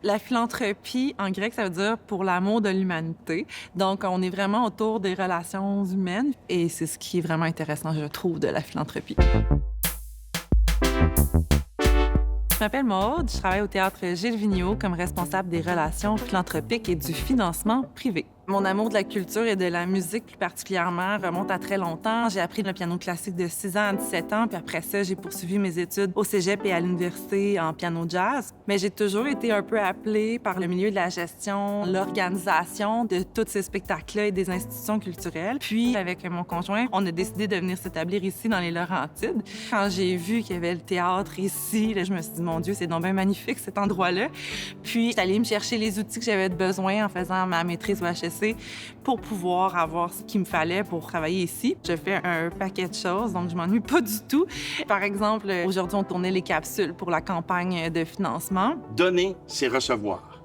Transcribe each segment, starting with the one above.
La philanthropie, en grec, ça veut dire pour l'amour de l'humanité. Donc, on est vraiment autour des relations humaines et c'est ce qui est vraiment intéressant, je trouve, de la philanthropie. Je m'appelle Maude, je travaille au Théâtre Gilles Vigneault comme responsable des relations philanthropiques et du financement privé. Mon amour de la culture et de la musique plus particulièrement remonte à très longtemps. J'ai appris le piano classique de 6 ans à 17 ans, puis après ça, j'ai poursuivi mes études au cégep et à l'université en piano jazz. Mais j'ai toujours été un peu appelée par le milieu de la gestion, l'organisation de tous ces spectacles-là et des institutions culturelles. Puis, avec mon conjoint, on a décidé de venir s'établir ici dans les Laurentides. Quand j'ai vu qu'il y avait le théâtre ici, là, je me suis dit, mon Dieu, c'est donc bien magnifique cet endroit-là. Puis, j'étais allée me chercher les outils que j'avais besoin en faisant ma maîtrise au HEC pour pouvoir avoir ce qu'il me fallait pour travailler ici. Je fais un paquet de choses, donc je m'ennuie pas du tout. Par exemple, aujourd'hui, on tournait les capsules pour la campagne de financement. Donner, c'est recevoir.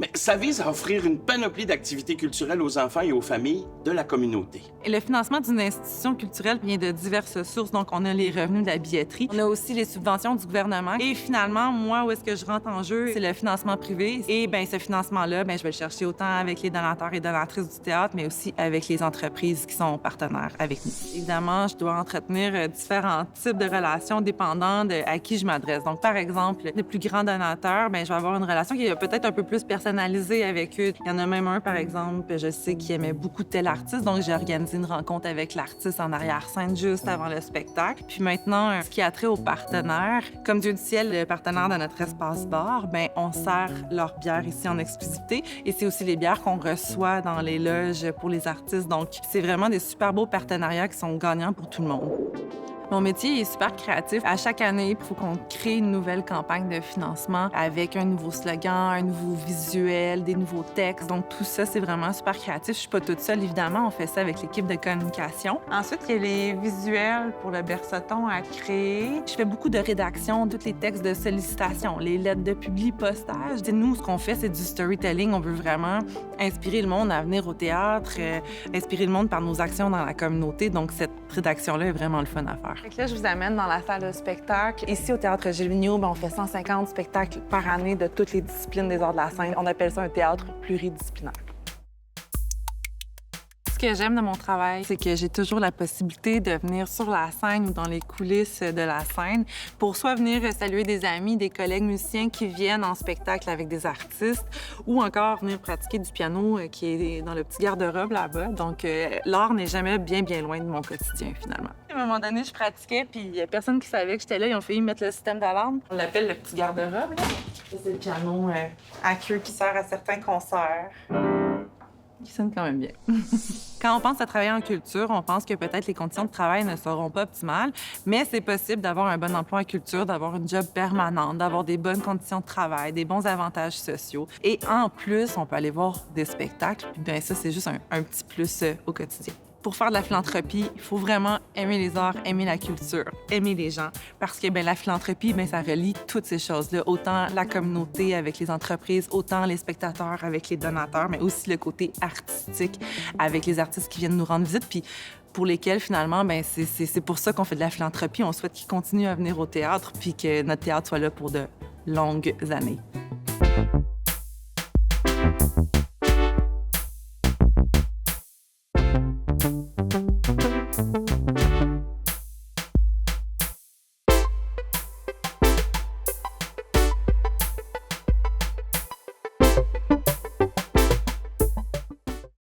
Mais ça vise à offrir une panoplie d'activités culturelles aux enfants et aux familles de la communauté. Et le financement d'une institution culturelle vient de diverses sources. Donc, on a les revenus de la billetterie. On a aussi les subventions du gouvernement. Et finalement, moi, où est-ce que je rentre en jeu? C'est le financement privé. Et bien, ce financement-là, je vais le chercher autant avec les donateurs et donatrices du théâtre, mais aussi avec les entreprises qui sont partenaires avec nous. Évidemment, je dois entretenir différents types de relations dépendant de à qui je m'adresse. Donc, par exemple, les plus grands donateurs, je vais avoir une relation qui est peut-être un peu plus personnalisée avec eux. Il y en a même un, par exemple, je sais qu'il aimait beaucoup tel artiste, donc j'ai organisé une rencontre avec l'artiste en arrière-scène juste avant le spectacle. Puis maintenant, ce qui a trait aux partenaires, comme Dieu du ciel, le partenaire de notre espace bar, on sert leur bière ici en exclusivité et c'est aussi les bières qu'on reçoit dans les loges pour les artistes. Donc, c'est vraiment des super beaux partenariats qui sont gagnants pour tout le monde. Mon métier est super créatif. À chaque année, il faut qu'on crée une nouvelle campagne de financement avec un nouveau slogan, un nouveau visuel, des nouveaux textes. Donc, tout ça, c'est vraiment super créatif. Je suis pas toute seule, évidemment. On fait ça avec l'équipe de communication. Ensuite, il y a les visuels pour le Berceton à créer. Je fais beaucoup de rédaction, tous les textes de sollicitation, les lettres de publi-postage. Nous, ce qu'on fait, c'est du storytelling. On veut vraiment inspirer le monde à venir au théâtre, inspirer le monde par nos actions dans la communauté. Donc, cette rédaction-là est vraiment le fun à faire. Là, je vous amène dans la salle de spectacle. Ici, au Théâtre Gilles Vigneault, on fait 150 spectacles par année de toutes les disciplines des arts de la scène. On appelle ça un théâtre pluridisciplinaire. Ce que j'aime de mon travail, c'est que j'ai toujours la possibilité de venir sur la scène ou dans les coulisses de la scène pour soit venir saluer des amis, des collègues musiciens qui viennent en spectacle avec des artistes ou encore venir pratiquer du piano qui est dans le petit garde-robe là-bas. Donc, l'art n'est jamais bien loin de mon quotidien, finalement. À un moment donné, je pratiquais, puis il y a personne qui savait que j'étais là. Ils ont failli mettre le système d'alarme. On l'appelle le petit garde-robe, là. Ça, c'est le piano à queue qui sert à certains concerts. Qui sonne quand même bien. Quand on pense à travailler en culture, on pense que peut-être les conditions de travail ne seront pas optimales, mais c'est possible d'avoir un bon emploi en culture, d'avoir une job permanente, d'avoir des bonnes conditions de travail, des bons avantages sociaux. Et en plus, on peut aller voir des spectacles, puis bien ça, c'est juste un petit plus au quotidien. Pour faire de la philanthropie, il faut vraiment aimer les arts, aimer la culture, aimer les gens. Parce que la philanthropie, ça relie toutes ces choses-là. Autant la communauté avec les entreprises, autant les spectateurs avec les donateurs, mais aussi le côté artistique avec les artistes qui viennent nous rendre visite. Puis pour lesquels, finalement, c'est pour ça qu'on fait de la philanthropie. On souhaite qu'ils continuent à venir au théâtre puis que notre théâtre soit là pour de longues années.